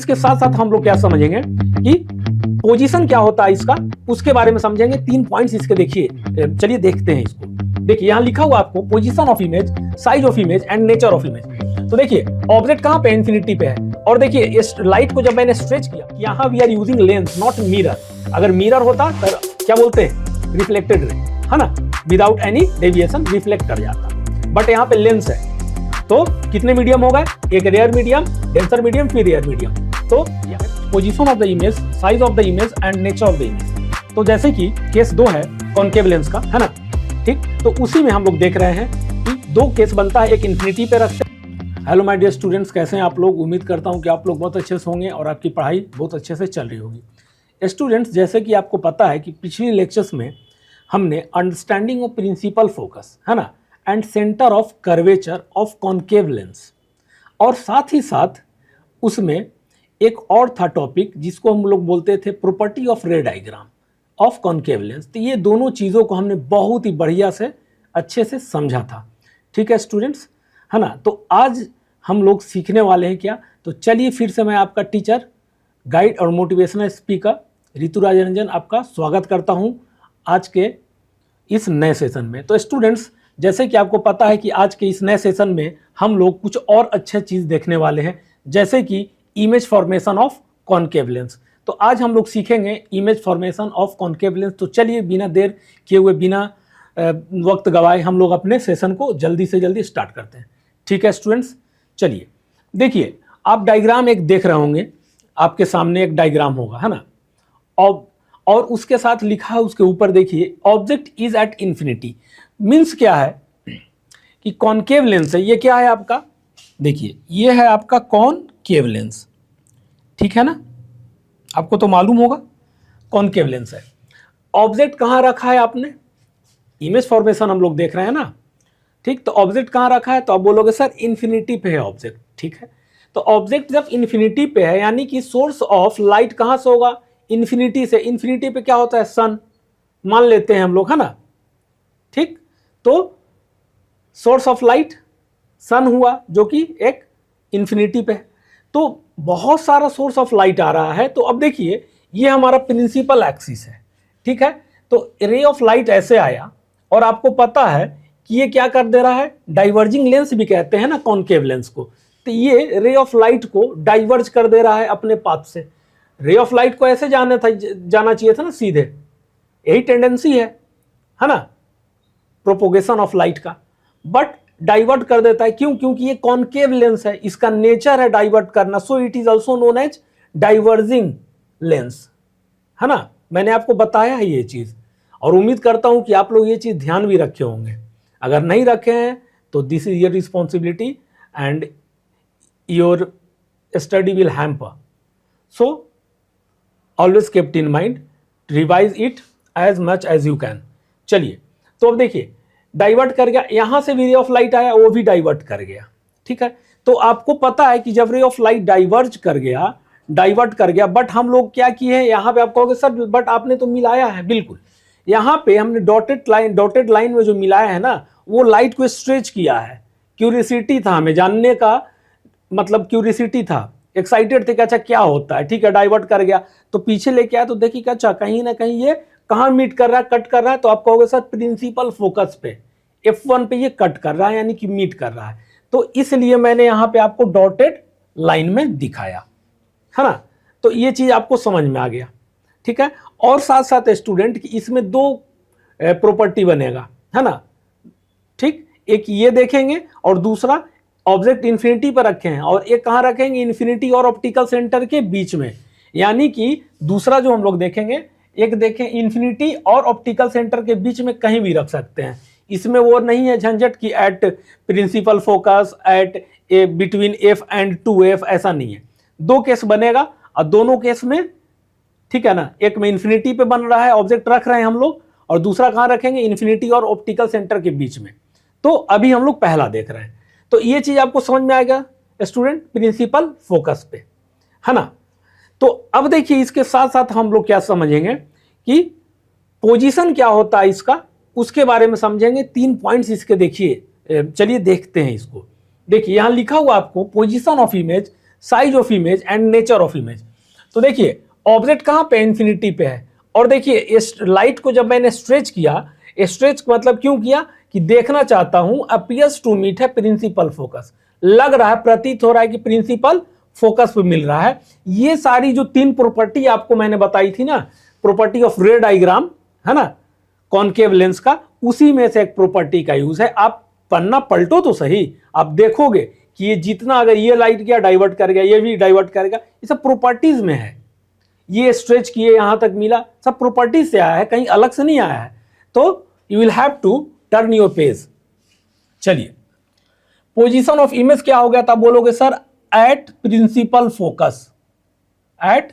इसके साथ साथ हम लोग क्या समझेंगे कि पोजीशन क्या होता है इसका, उसके बारे में समझेंगे। 3 पॉइंट्स इसके देखिए, चलिए देखते हैं इसको। देखिए यहाँ लिखा हुआ आपको position of image, size of image and nature of image. तो देखिए ऑब्जेक्ट कहाँ पे, इन्फिनिटी पे है। और देखिए इस लाइट को जब मैंने स्ट्रेच किया, यहाँ we are using lens not mirror. अगर मिरर होता तो क्या बोलते हैं, रिफ्लेक्टेड रे, है ना, विदाउट एनी डेविएशन रिफ्लेक्ट कर जाता। बट यहाँ पे लेंस है, तो कितने मीडियम होगा, एक रेयर मीडियम, डेंसर मीडियम, फिर रेयर मीडियम। तो position of the image, size of the image and nature of the image. तो जैसे कि केस 2 है कॉनकेव लेंस का, है ना, ठीक। तो उसी में हम लोग देख रहे हैं कि 2 केस बनता है, एक इन्फिनिटी पे रखते हैं। हेलो माय डियर स्टूडेंट्स, कैसे हैं आप लोग। उम्मीद करता हूं कि आप लोग बहुत अच्छे से होंगे और आपकी पढ़ाई बहुत अच्छे से चल रही होगी। स्टूडेंट्स, जैसे कि आपको पता है कि पिछले लेक्चर्स में हमने अंडरस्टैंडिंग ऑफ प्रिंसिपल फोकस, है ना, and centre of curvature of concave lens, और साथ ही साथ उसमें एक और था टॉपिक जिसको हम लोग बोलते थे प्रॉपर्टी ऑफ रे डायग्राम ऑफ कॉनकेव लेंस। तो ये दोनों चीज़ों को हमने बहुत ही बढ़िया से अच्छे से समझा था। ठीक है स्टूडेंट्स, है ना। तो आज हम लोग सीखने वाले हैं क्या, तो चलिए फिर से मैं आपका टीचर, गाइड और मोटिवेशनल स्पीकर ऋतुराज रंजन आपका स्वागत करता हूं आज के इस नए सेशन में। तो स्टूडेंट्स, जैसे कि आपको पता है कि आज के इस नए सेशन में हम लोग कुछ और अच्छे चीज़ देखने वाले हैं, जैसे कि image formation of concave lens. तो आज हम लोग सीखेंगे image formation of concave lens. तो चलिए बिना देर किए हुए, बिना वक्त गवाए, हम लोग अपने सेशन को जल्दी से जल्दी स्टार्ट करते हैं। ठीक है स्टूडेंट्स, चलिए देखिए, आप डायग्राम एक देख रहे होंगे, आपके सामने एक डायग्राम होगा, है ना, और उसके साथ लिखा है उसके ऊपर, देखिए object is at infinity. Means क्या है कि कॉनकेव लेंस है, ये क्या है आपका, देखिए ये है आपका कॉनकेव लेंस, ठीक है ना, आपको तो मालूम होगा कॉनकेव लेंस है। ऑब्जेक्ट कहाँ रखा है आपने, इमेज फॉर्मेशन हम लोग देख रहे हैं ना, ठीक। तो ऑब्जेक्ट कहाँ रखा है, तो आप बोलोगे सर इन्फिनिटी पे है ऑब्जेक्ट, ठीक है। तो ऑब्जेक्ट जब इन्फिनिटी पे है, यानी कि सोर्स ऑफ लाइट कहाँ से होगा, इन्फिनिटी से। इन्फिनिटी पे क्या होता है, सन मान लेते हैं हम लोग, है ना, ठीक। तो सोर्स ऑफ लाइट सन हुआ, जो कि एक इन्फिनिटी पे है। तो बहुत सारा सोर्स ऑफ लाइट आ रहा है। तो अब देखिए ये हमारा प्रिंसिपल एक्सिस है, ठीक है। तो रे ऑफ लाइट ऐसे आया, और आपको पता है कि ये क्या कर दे रहा है, डाइवर्जिंग लेंस भी कहते हैं ना कॉनकेव लेंस को। तो ये रे ऑफ लाइट को डाइवर्ज कर दे रहा है अपने पाथ से। रे ऑफ लाइट को ऐसे जाना चाहिए था ना, सीधे, यही टेंडेंसी है ना, प्रोपोगेशन ऑफ लाइट का, बट डाइवर्ट कर देता है। क्यों, क्योंकि ये कॉनकेव लेंस है, इसका नेचर है डाइवर्ट करना। So it is also known as diverging lens, है ना। मैंने आपको बताया है ये चीज, और उम्मीद करता हूं कि आप लोग ये चीज ध्यान भी रखे होंगे। अगर नहीं रखे हैं तो this is your responsibility and your study will hamper. So always kept in mind, revise it as much as you can। चलिए, तो अब देखिए डाइवर्ट कर गया, यहां से भी रे ऑफ लाइट आया, वो भी डाइवर्ट कर गया, ठीक है। तो आपको पता है कि जब रे ऑफ लाइट डाइवर्ट कर गया, बट हम लोग क्या किए हैं, यहां पे आप कहोगे सर बट आपने तो मिलाया है। बिल्कुल, यहां पे हमने डॉटेड लाइन में जो मिलाया है ना, वो लाइट को स्ट्रेच किया है। क्यूरियोसिटी था, हमें जानने का मतलब क्यूरियोसिटी था, एक्साइटेड थे कि अच्छा क्या होता है, ठीक है। डाइवर्ट कर गया तो पीछे लेके आया, तो देखिए कि अच्छा कहीं ना कहीं ये कहाँ मीट कर रहा है, कट कर रहा है। तो आप कहोगे सर प्रिंसिपल फोकस पे, F1 पे ये कट कर रहा है, यानी कि मीट कर रहा है। तो इसलिए मैंने यहाँ पे आपको डॉटेड लाइन में दिखाया, है ना। तो ये चीज आपको समझ में आ गया, ठीक है। और साथ साथ स्टूडेंट कि इसमें 2 प्रॉपर्टी बनेगा, है ना, ठीक। एक ये देखेंगे, और दूसरा ऑब्जेक्ट इन्फिनिटी पर रखे हैं, और एक कहाँ रखेंगे, इन्फिनिटी और ऑप्टिकल सेंटर के बीच में। यानी कि दूसरा जो हम लोग देखेंगे, एक देखें इन्फिनिटी और ऑप्टिकल सेंटर के बीच में कहीं भी रख सकते हैं। इसमें वो नहीं है झंझट कि at principal focus, at between F and 2F, ऐसा नहीं है। 2 केस बनेगा, और दोनों केस में, ठीक है ना, एक में इन्फिनिटी पे बन रहा है, ऑब्जेक्ट रख रहे हैं हम लोग, और दूसरा कहाँ रखेंगे, इन्फिनिटी और ऑप्टिकल सेंटर के बीच में। तो अभी हम लोग पहला देख रहे हैं। तो ये चीज आपको समझ में आएगा स्टूडेंट, प्रिंसिपल फोकस पे, है ना। तो अब देखिए इसके साथ साथ हम लोग क्या समझेंगे कि पोजीशन क्या होता है इसका, उसके बारे में समझेंगे। 3 पॉइंट्स इसके देखिए, चलिए देखते हैं इसको। देखिए यहां लिखा हुआ आपको position of image, size of image and nature of image. तो देखिए ऑब्जेक्ट कहाँ पे, इन्फिनिटी पे है। और देखिए इस लाइट को जब मैंने स्ट्रेच किया, स्ट्रेच मतलब क्यों किया कि देखना चाहता हूं, अपीयर्स टू मीट है प्रिंसिपल फोकस, लग रहा है, प्रतीत हो रहा है कि प्रिंसिपल फोकस पे मिल रहा है। ये सारी जो तीन प्रॉपर्टी आपको मैंने बताई थी ना, प्रॉपर्टी ऑफ रे डायग्राम है ना, कॉनकेव लेंस का, उसी में से एक प्रॉपर्टी का यूज है। आप पन्ना पलटो तो सही, आप देखोगे कि ये जितना, अगर ये लाइट गया डाइवर्ट कर गया, ये भी डाइवर्ट करेगा, ये सब प्रॉपर्टीज में है। ये स्ट्रेच किए यहां तक मिला, सब प्रॉपर्टीज से आया है, कहीं अलग से नहीं आया है। तो you will have to turn your page. चलिए पोजीशन ऑफ इमेज क्या हो गया था, बोलोगे sir at principal focus, at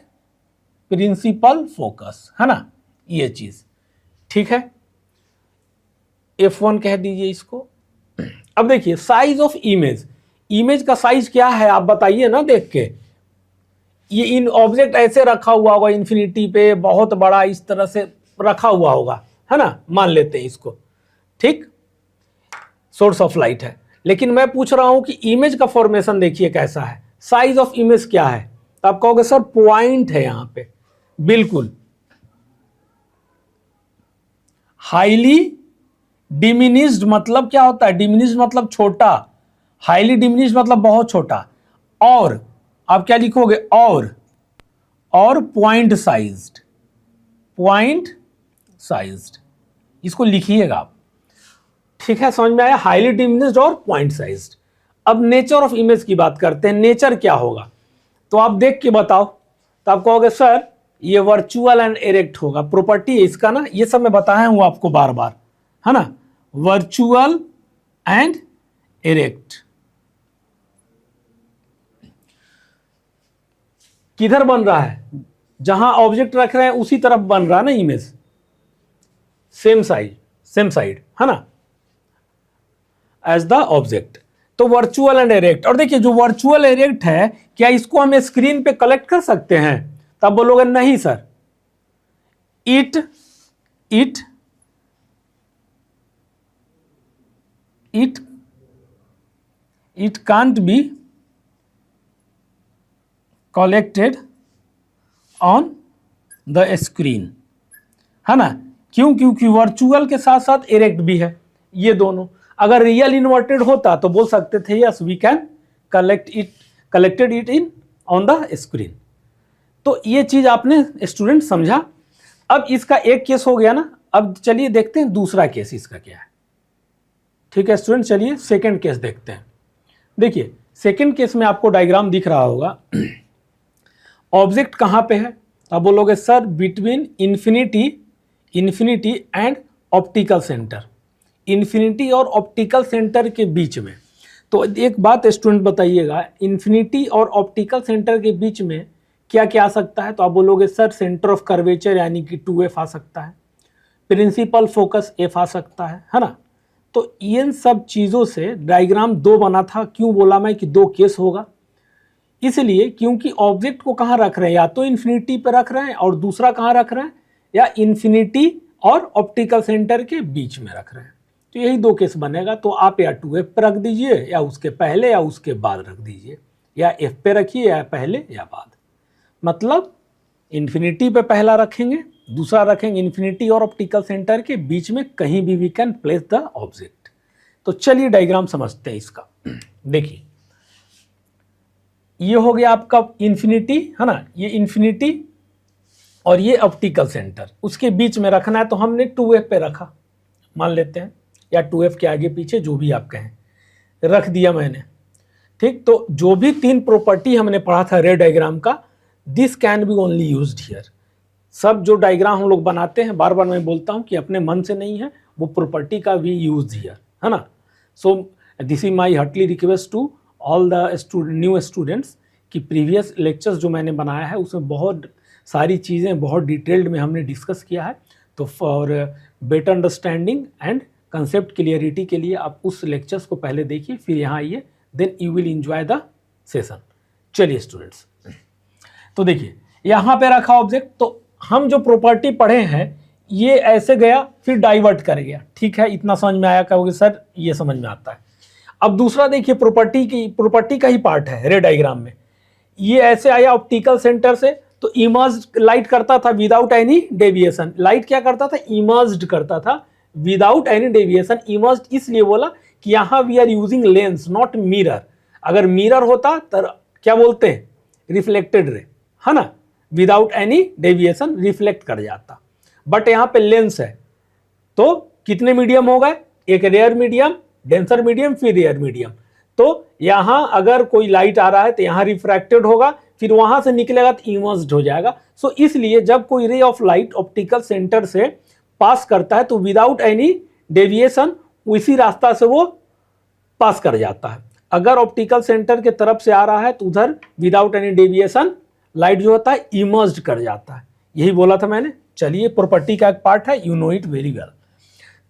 principal focus, है ना, ये चीज ठीक है। F1 कह दीजिए इसको। अब देखिए साइज ऑफ इमेज, इमेज का साइज क्या है आप बताइए ना देख के। ये इन ऑब्जेक्ट ऐसे रखा हुआ होगा इन्फिनिटी पे, बहुत बड़ा इस तरह से रखा हुआ होगा, है ना, मान लेते हैं इसको, ठीक, सोर्स ऑफ लाइट है। लेकिन मैं पूछ रहा हूं कि इमेज का फॉर्मेशन देखिए कैसा है, साइज ऑफ इमेज क्या है। तो आप कहोगे सर पॉइंट है यहां पे, बिल्कुल, हाईली डिमिनिश्ड मतलब क्या होता है, डिमिनिश्ड मतलब छोटा, हाईली डिमिनिश्ड मतलब बहुत छोटा, और आप क्या लिखोगे, और पॉइंट साइज्ड, पॉइंट साइज्ड, इसको लिखिएगा आप, ठीक है, समझ में आया, हाईली डिमिनिश्ड और पॉइंट साइज्ड। अब नेचर ऑफ इमेज की बात करते हैं, नेचर क्या होगा, तो आप देख के बताओ। तो आप कहोगे सर ये वर्चुअल एंड इरेक्ट होगा, प्रॉपर्टी है इसका ना, ये सब मैं बताया हूं आपको बार बार, है ना, वर्चुअल एंड इरेक्ट। किधर बन रहा है, जहां ऑब्जेक्ट रख रहे हैं उसी तरफ बन रहा है ना image, same side, same side, है ना, एज द ऑब्जेक्ट। तो वर्चुअल एंड इरेक्ट। और देखिए जो वर्चुअल इरेक्ट है, क्या इसको हम स्क्रीन पे कलेक्ट कर सकते हैं, तब बोलोगे नहीं sir, it can't be collected on the screen, है ना, क्यों, क्योंकि वर्चुअल के साथ साथ इरेक्ट भी है, ये दोनों। अगर रियल इन्वर्टेड होता तो बोल सकते थे yes we can collected it in on the screen. तो ये चीज आपने स्टूडेंट समझा। अब इसका एक केस हो गया ना, अब चलिए देखते हैं दूसरा केस इसका क्या है, ठीक है स्टूडेंट। चलिए सेकंड केस देखते हैं। देखिए सेकंड केस में आपको डायग्राम दिख रहा होगा, ऑब्जेक्ट कहां पे है, अब बोलोगे sir between infinity and optical centre, infinity और ऑप्टिकल सेंटर के बीच में। तो एक बात स्टूडेंट बताइएगा, इन्फिनिटी और ऑप्टिकल सेंटर के बीच में क्या क्या आ सकता है, तो आप बोलोगे सर सेंटर ऑफ कर्वेचर यानी कि 2f आ सकता है, प्रिंसिपल फोकस f आ सकता है ना। तो इन सब चीज़ों से डायग्राम दो बना था। क्यों बोला मैं कि दो केस होगा, इसलिए क्योंकि ऑब्जेक्ट को कहाँ रख रहे हैं, या तो इन्फिनिटी पे रख रहे हैं और दूसरा कहाँ रख रहे हैं, या इन्फिनिटी और ऑप्टिकल सेंटर के बीच में रख रहे हैं। तो यही दो केस बनेगा। तो आप या 2f पे रख दीजिए, या उसके पहले या उसके बाद रख दीजिए, या f पे रखिए या पहले या बाद। मतलब इन्फिनिटी पे पहला रखेंगे, दूसरा रखेंगे इन्फिनिटी और ऑप्टिकल सेंटर के बीच में, कहीं भी we can place the object. तो चलिए डायग्राम समझते हैं इसका। देखिए ये हो गया आपका इन्फिनिटी, है ना, ये इन्फिनिटी और ये ऑप्टिकल सेंटर, उसके बीच में रखना है। तो हमने 2f पे रखा, मान लेते हैं, या 2f के आगे पीछे जो भी आप कहें, रख दिया मैंने, ठीक। तो जो भी तीन प्रॉपर्टी हमने पढ़ा था रे डायग्राम का, this can be only used here. सब जो डायग्राम हम लोग बनाते हैं, बार बार मैं बोलता हूं कि अपने मन से नहीं है, वो प्रॉपर्टी का भी यूज हियर, है ना। So this is my heartly request to all the new students कि प्रीवियस लेक्चर्स जो मैंने बनाया है उसमें बहुत सारी चीज़ें बहुत डिटेल्ड में हमने डिस्कस किया है। तो for better understanding and concept clarity के लिए आप उस लेक्चर्स को पहले देखिए, फिर यहाँ आइए, then you will enjoy the session. चलिए स्टूडेंट्स, तो देखिए यहाँ पे रखा ऑब्जेक्ट, तो हम जो प्रॉपर्टी पढ़े हैं ये ऐसे गया फिर डाइवर्ट कर गया, ठीक है, इतना समझ में आया, कहोगे सर ये समझ में आता है। अब दूसरा देखिए प्रॉपर्टी का ही पार्ट है रे डायग्राम में, ये ऐसे आया ऑप्टिकल सेंटर से, तो इमर्ज्ड लाइट करता था विदाउट एनी डेविएशन। लाइट क्या करता था? इमर्ज्ड करता था विदाउट एनी डेविएशन। इमर्ज्ड इसलिए बोला कि यहां we are using lens not mirror. अगर मिरर होता तो क्या बोलते हैं? रिफ्लेक्टेड रे, है ना, विदाउट एनी डेविएशन रिफ्लेक्ट कर जाता। बट यहां पे लेंस है, तो कितने मीडियम हो गए? एक रेयर मीडियम, डेंसर मीडियम, फिर रेयर मीडियम। तो यहां अगर कोई लाइट आ रहा है तो यहां रिफ्रैक्टेड होगा, फिर वहां से निकलेगा तो इमर्ज्ड हो जाएगा। सो इसलिए जब कोई ray of light optical centre से पास करता है तो विदाउट एनी डेविएशन उसी रास्ता से वो पास कर जाता है। अगर ऑप्टिकल सेंटर के तरफ से आ रहा है तो उधर विदाउट एनी डेविएशन लाइट जो होता है इमर्ज्ड कर जाता है। यही बोला था मैंने। चलिए, प्रॉपर्टी का एक पार्ट है, you know it very well.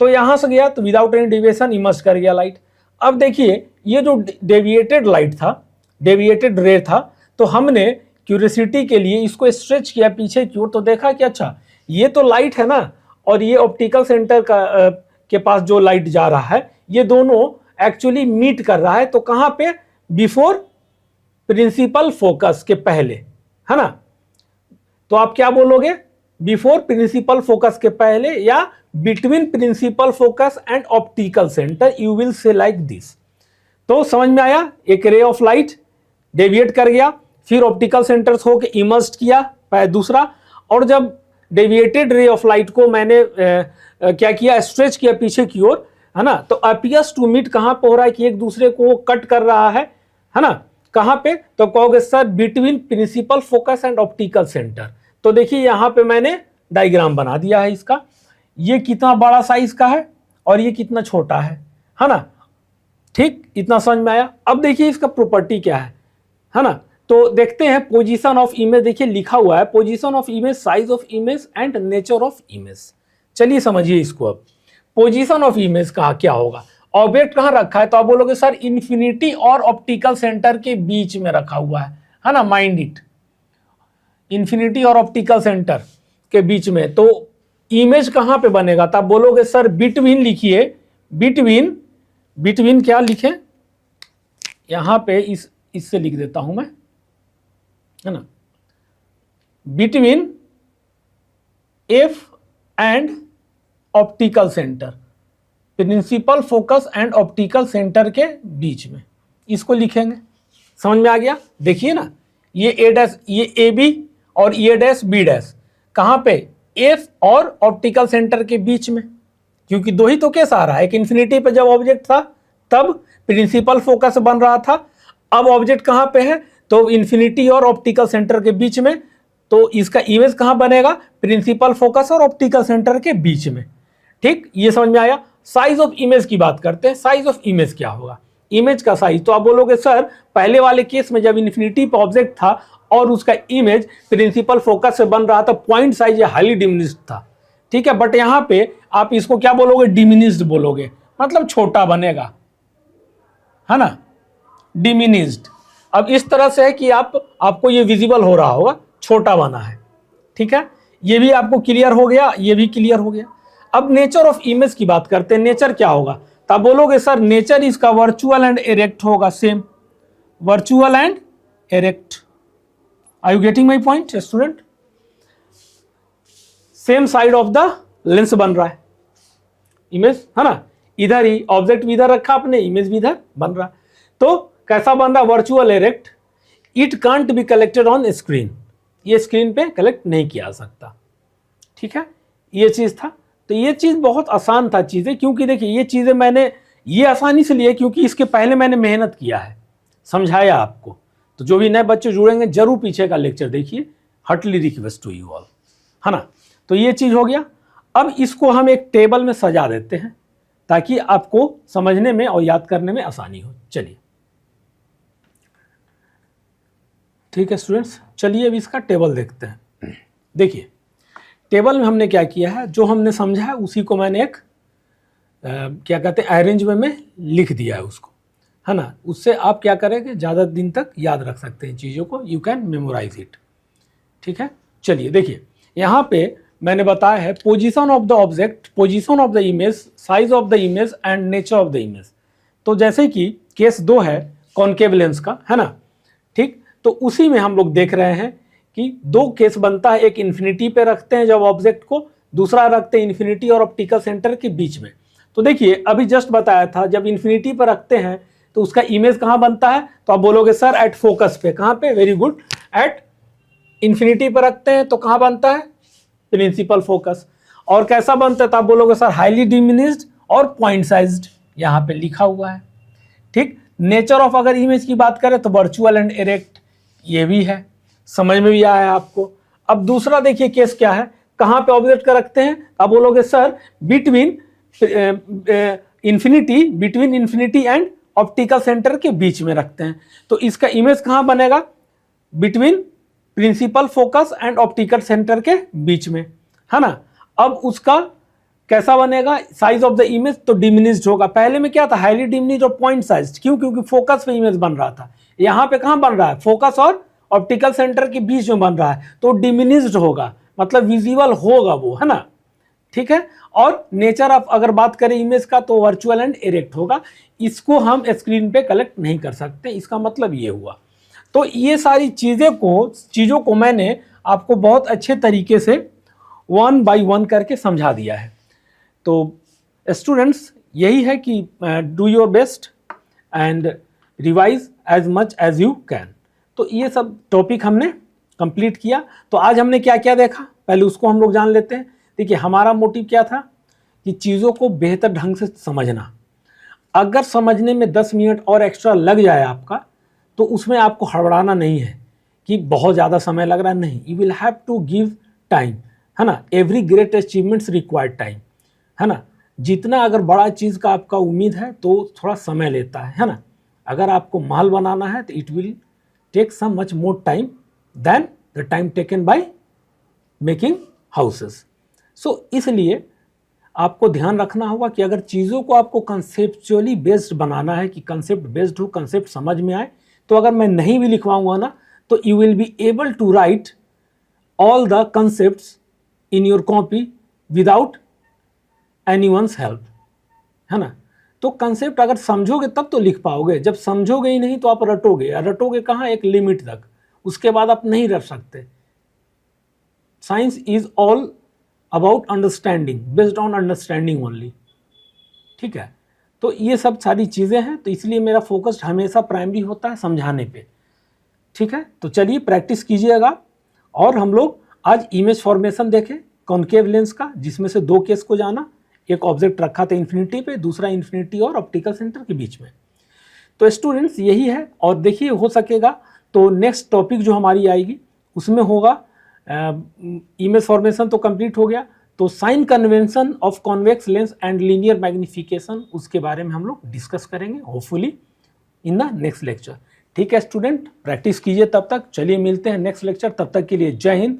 तो यहां से गया तो विदाउट एनी डेविएशन इमर्ज कर गया लाइट। अब देखिए, ये जो डेविएटेड लाइट था, डेविएटेड रे था, तो हमने क्यूरियोसिटी के लिए इसको स्ट्रेच किया पीछे की ओर, तो देखा कि अच्छा ये तो लाइट है ना, और ये ऑप्टिकल सेंटर का के पास जो लाइट जा रहा है, ये दोनों एक्चुअली मीट कर रहा है। तो कहां पे? बिफोर प्रिंसिपल फोकस के पहले, है ना। तो आप क्या बोलोगे? बिफोर प्रिंसिपल फोकस के पहले, या between principal focus and optical centre, you will say like this. तो समझ में आया? एक रे ऑफ लाइट डेविएट कर गया, फिर ऑप्टिकल सेंटर होके इमर्ज्ड किया दूसरा, और जब डेविएटेड रे ऑफ लाइट को मैंने क्या किया? स्ट्रेच किया पीछे की ओर, है ना। तो अपीयर्स टू मीट कहां पे हो रहा है कि एक दूसरे को कट कर रहा है ना। कहां पे? तो कहोगे sir between principal focus and optical centre. तो देखिए यहां पे मैंने डायग्राम बना दिया है इसका। ये कितना बड़ा साइज का है और ये कितना छोटा है ना। ठीक, इतना समझ में आया। अब देखिए इसका प्रॉपर्टी क्या है ना। तो देखते हैं पोजीशन ऑफ इमेज। देखिए लिखा हुआ है position of image, size of image and nature of image. चलिए समझिए इसको। अब पोजीशन ऑफ इमेज कहा क्या होगा? ऑब्जेक्ट कहां रखा है? तो आप बोलोगे सर इन्फिनिटी और ऑप्टिकल सेंटर के बीच में रखा हुआ है ना। माइंड इट, इन्फिनिटी और ऑप्टिकल सेंटर के बीच में। तो इमेज कहां पे बनेगा? तो आप बोलोगे सर बिटवीन लिखिए। बिटवीन, बिटवीन क्या लिखें? यहां पे इससे लिख देता हूं मैं, है ना। Between F and optical centre, principal focus and optical centre के बीच में इसको लिखेंगे। समझ में आ गया? देखिए ना, ये ए डैश, ये ए बी और ये डैश बी डैश कहां पे? एफ और ऑप्टिकल सेंटर के बीच में, क्योंकि दो ही तो केस आ रहा है। एक इन्फिनिटी पे जब ऑब्जेक्ट था तब प्रिंसिपल फोकस बन रहा था, अब ऑब्जेक्ट कहां पे है? तो इन्फिनिटी और ऑप्टिकल सेंटर के बीच में। तो इसका इमेज कहां बनेगा? प्रिंसिपल फोकस और ऑप्टिकल सेंटर के बीच में। ठीक, ये समझ में आया। साइज ऑफ इमेज की बात करते हैं। साइज ऑफ इमेज क्या होगा? इमेज का साइज, तो आप बोलोगे सर पहले वाले केस में जब इन्फिनिटी पे ऑब्जेक्ट था और उसका इमेज प्रिंसिपल फोकस से बन रहा था, पॉइंट साइज हाईली डिमिनिश्ड था। ठीक है, बट यहां पे आप इसको क्या बोलोगे? डिमिनिश्ड बोलोगे, मतलब छोटा बनेगा, है ना, डिमिनिश्ड। अब इस तरह से है कि आपको ये विजिबल हो रहा होगा, छोटा बना है। ठीक है, ये भी आपको क्लियर हो गया, ये भी क्लियर हो गया। अब नेचर ऑफ इमेज की बात करते हैं। नेचर क्या होगा? तो आप बोलोगे सर नेचर इसका वर्चुअल एंड इरेक्ट होगा। Same, virtual and erect. Are you getting my point student? Same side of the lens बन रहा है इमेज, है ना। इधर ही ऑब्जेक्ट भी इधर रखा आपने, इमेज भी इधर बन रहा है। तो कैसा बन रहा? Virtual erect. It can't be collected on screen, ये स्क्रीन पे कलेक्ट नहीं किया जा सकता। ठीक है, ये चीज था। तो ये चीज बहुत आसान था चीजें, क्योंकि देखिए ये चीजें मैंने ये आसानी से लिए क्योंकि इसके पहले मैंने मेहनत किया है, समझाया आपको। तो जो भी नए बच्चे जुड़ेंगे जरूर पीछे का लेक्चर देखिए। Heartly request to you all, है ना। तो ये चीज हो गया। अब इसको हम एक टेबल में सजा देते हैं ताकि आपको समझने में और याद करने में आसानी हो। चलिए ठीक है स्टूडेंट्स, चलिए अब इसका टेबल देखते हैं। देखिए टेबल में हमने क्या किया है, जो हमने समझा है उसी को मैंने एक क्या कहते हैं अरेंज वे में लिख दिया है उसको, है ना। उससे आप क्या करेंगे, ज़्यादा दिन तक याद रख सकते हैं चीज़ों को, यू कैन मेमोराइज इट। ठीक है, चलिए देखिए यहाँ पे मैंने बताया है position of the object, position of the image, size of the image and nature of the image. तो जैसे कि केस 2 है कॉन्केव लेंस का, है ना। ठीक, तो उसी में हम लोग देख रहे हैं कि दो केस बनता है, एक इन्फिनिटी पे रखते हैं जब ऑब्जेक्ट को, दूसरा रखते हैं इन्फिनिटी और ऑप्टिकल सेंटर के बीच में। तो देखिए अभी जस्ट बताया था, जब इन्फिनिटी पर रखते हैं तो उसका इमेज कहाँ बनता है, तो आप बोलोगे सर एट फोकस पे। कहाँ पे? वेरी गुड, एट इन्फिनिटी पर रखते हैं तो कहाँ बनता है? Principal focus. और कैसा बनता है, तो आप बोलोगे सर हाईली डिमिनिश्ड और पॉइंट साइज्ड, यहाँ पे लिखा हुआ है। ठीक, नेचर ऑफ अगर इमेज की बात करें तो वर्चुअल एंड इरेक्ट, ये भी है, समझ में भी आया आपको। अब दूसरा देखिए केस क्या है, कहाँ पे ऑब्जेक्ट का रखते हैं, आप बोलोगे sir between infinity and optical centre के बीच में रखते हैं। तो इसका इमेज कहाँ बनेगा? Between principal focus and optical centre के बीच में, है ना। अब उसका कैसा बनेगा? साइज ऑफ द इमेज तो डिमिनिश्ड होगा। पहले में क्या था? हाईली डिमिनिश्ड और पॉइंट साइज। क्यों? क्योंकि फोकस पे इमेज बन रहा था। यहाँ पे कहाँ बन रहा है? फोकस और ऑप्टिकल सेंटर के बीच में बन रहा है, तो डिमिनिश्ड होगा, मतलब विजिबल होगा वो, है ना। ठीक है। और नेचर ऑफ अगर बात करें इमेज का तो वर्चुअल एंड इरेक्ट होगा। इसको हम स्क्रीन पे कलेक्ट नहीं कर सकते, इसका मतलब ये हुआ। तो ये सारी चीज़ों को मैंने आपको बहुत अच्छे तरीके से 1 by 1 करके समझा दिया है। तो स्टूडेंट्स यही है कि do your best and revise as much as you can. तो ये सब टॉपिक हमने कंप्लीट किया। तो आज हमने क्या क्या देखा, पहले उसको हम लोग जान लेते हैं। देखिए हमारा मोटिव क्या था कि चीज़ों को बेहतर ढंग से समझना। अगर समझने में 10 मिनट और एक्स्ट्रा लग जाए आपका, तो उसमें आपको हड़बड़ाना नहीं है कि बहुत ज़्यादा समय लग रहा है, नहीं। You will have to give time, है ना। Every great achievements required time, है ना। जितना अगर बड़ा चीज़ का आपका उम्मीद है तो थोड़ा समय लेता है ना। अगर आपको महल बनाना है तो it will take some much more time than the time taken by making houses. So इसलिए आपको ध्यान रखना होगा कि अगर चीज़ों को आपको कंसेप्चुअली बेस्ड बनाना है, कि कंसेप्ट बेस्ड हो, कंसेप्ट समझ में आए, तो अगर मैं नहीं भी लिखवाऊंगा ना तो you will be able to write all the concepts in your copy without anyone's help, है ना। तो कंसेप्ट अगर समझोगे तब तो लिख पाओगे, जब समझोगे ही नहीं तो आप रटोगे। रटोगे कहाँ? एक लिमिट तक, उसके बाद आप नहीं रट सकते। Science is all about understanding, based on understanding only. ठीक है। तो ये सब सारी चीज़ें हैं, तो इसलिए मेरा फोकस हमेशा प्राइमरी होता है समझाने पे। ठीक है। तो चलिए प्रैक्टिस कीजिएगा। और हम लोग आज इमेज फॉर्मेशन देखें कॉनकेव लेंस का, जिसमें से 2 केस को जाना। एक ऑब्जेक्ट रखा था इन्फिनिटी पे, दूसरा इन्फिनिटी और ऑप्टिकल सेंटर के बीच में। तो स्टूडेंट्स यही है। और देखिए हो सकेगा तो नेक्स्ट टॉपिक जो हमारी आएगी उसमें होगा इमेज फॉर्मेशन तो कंप्लीट हो गया, तो sign convention of convex lens and linear magnification, उसके बारे में हम लोग डिस्कस करेंगे hopefully in the next lecture. ठीक है स्टूडेंट, प्रैक्टिस कीजिए तब तक। चलिए मिलते हैं नेक्स्ट लेक्चर, तब तक के लिए जय हिंद,